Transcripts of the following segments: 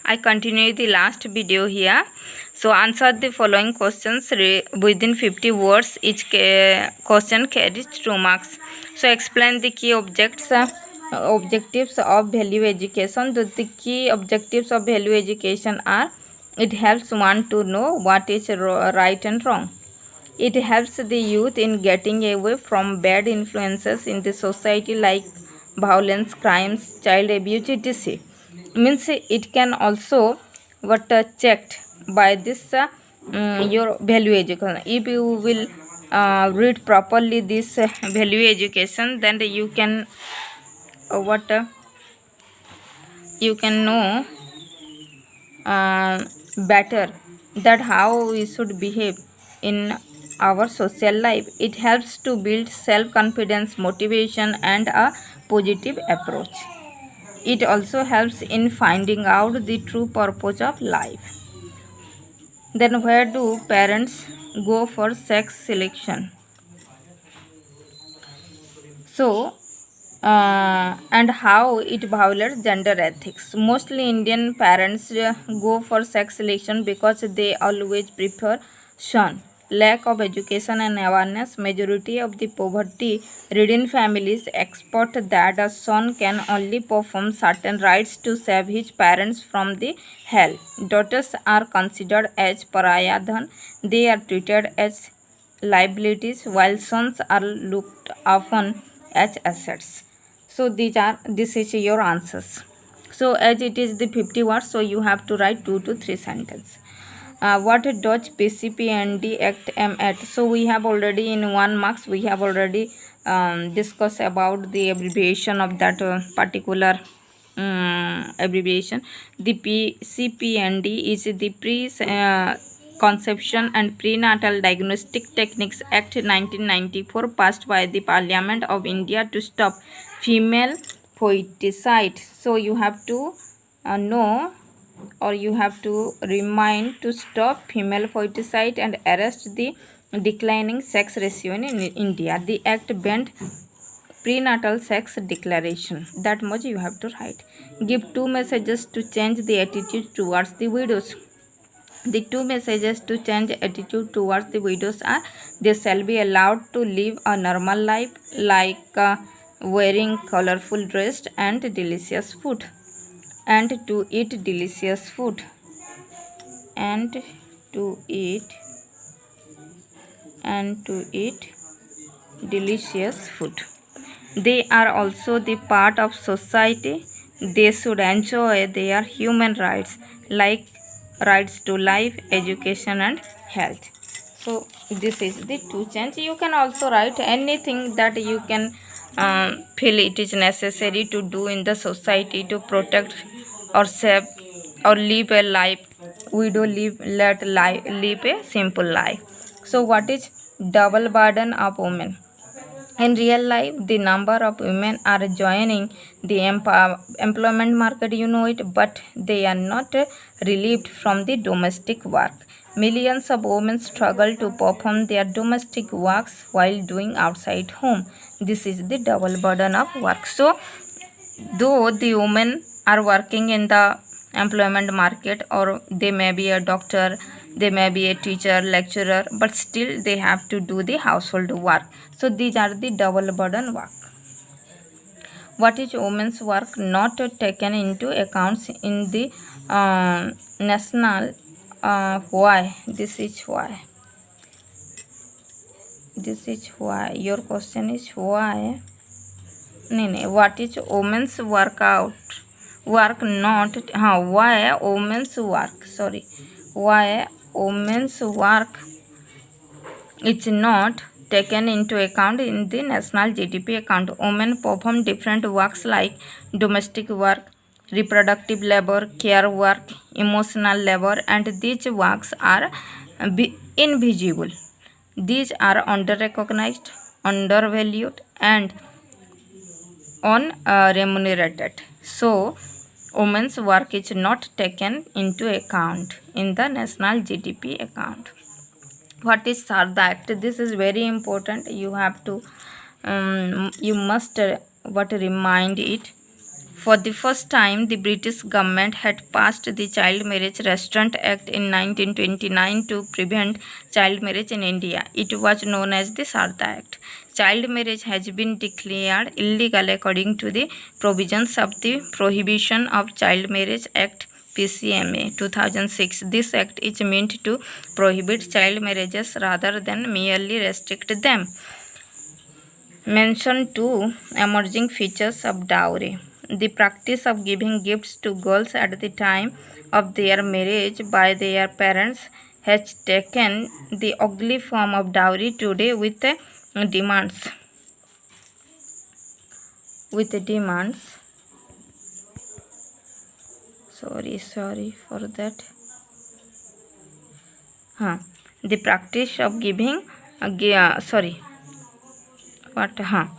I continue the last video here. So answer the following questions within 50 words. Each question carries 2 marks. So explain the key objectives of value education. The key objectives of value education are: it helps one to know what is right and wrong. It helps the youth in getting away from bad influences in the society like violence, crimes, child abuse, etc. Means it can also checked by this your value education. If you will read properly this value education, then you can what you can know better that how we should behave in our social life. It helps to build self-confidence, motivation, and a positive approach. It also helps in finding out the true purpose of life. Then where do parents go for sex selection? So, and how it violates gender ethics. Mostly Indian parents go for sex selection because they always prefer son. Lack of education and awareness. Majority of the poverty-ridden families expect that a son can only perform certain rites to save his parents from the hell. Daughters are considered as pariah dhan. They are treated as liabilities while sons are looked upon as assets. So this is your answers. So as it is the 50 words, so you have to write 2 to 3 sentences. What does PCPND Act aim at? So we have already in 1 marks we have already discussed about the abbreviation of that particular abbreviation. The PCPND is the Conception and Prenatal Diagnostic Techniques Act 1994, passed by the Parliament of India to stop female foeticide. So you have to know, or you have to remind to stop female foeticide and arrest the declining sex ratio in India. The act banned prenatal sex declaration. That much you have to write. Give 2 messages to change the attitude towards the widows. The 2 messages to change attitude towards the widows are: they shall be allowed to live a normal life like wearing colorful dress and delicious food, and to eat delicious food, and to eat delicious food. They are also the part of society. They should enjoy their human rights like rights to life, education, and health. So this is the 2 change. You can also write anything that you can feel it is necessary to do in the society to protect or save or live a life. Widow live a simple life. So what is double burden of women? In real life, the number of women are joining the employment market, you know it, but they are not relieved from the domestic work. Millions of women struggle to perform their domestic works while doing outside home. This is the double burden of work. So, though the women are working in the employment market, or they may be a doctor, they may be a teacher, lecturer, but still they have to do the household work. So these are the double burden work. What is women's work not taken into accounts in the national why? This is why your question is why. What is women's work not why women's work why women's work is not taken into account in the national GDP account. Women perform different works like domestic work, reproductive labor, care work, emotional labor, and these works are invisible. These are under-recognized, undervalued, and unremunerated. So, women's work is not taken into account in the national GDP account. What is Sharda Act? This is very important. You have to, you must remind it. For the first time, the British government had passed the Child Marriage Restraint Act in 1929 to prevent child marriage in India. It was known as the Sharda Act. Child marriage has been declared illegal according to the provisions of the Prohibition of Child Marriage Act PCMA 2006. This act is meant to prohibit child marriages rather than merely restrict them. Mention two emerging features of dowry. The practice of giving gifts to girls at the time of their marriage by their parents has taken the ugly form of dowry today with demands. Sorry for that. The practice of giving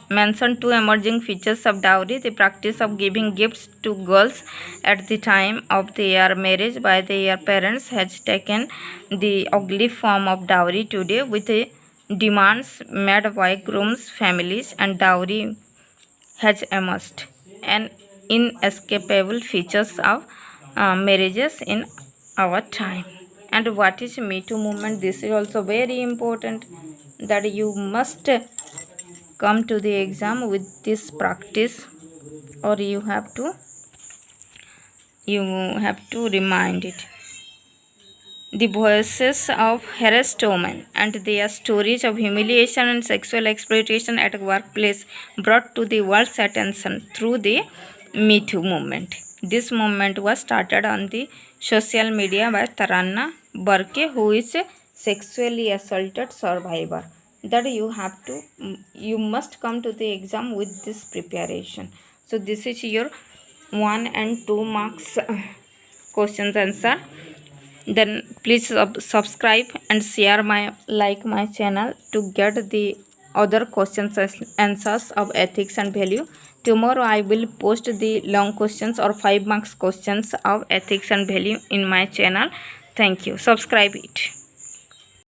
mention two emerging features of dowry. The practice of giving gifts to girls at the time of their marriage by their parents has taken the ugly form of dowry today with demands made by grooms' families, and dowry has emerged an inescapable features of marriages in our time. And what is Me Too movement? This is also very important, that you must come to the exam with this practice, or you have to remind it. The voices of harassed women and their stories of humiliation and sexual exploitation at workplace brought to the world's attention through the Me Too movement. This movement was started on the social media by Taranna Burke, who is a sexually assaulted survivor. That you must come to the exam with this preparation. So this is your 1 and 2 marks questions answer. Then please subscribe and share my channel to get the other questions answers of ethics and value. Tomorrow I will post the long questions or 5 marks questions of ethics and value in my channel. Thank you. Subscribe it.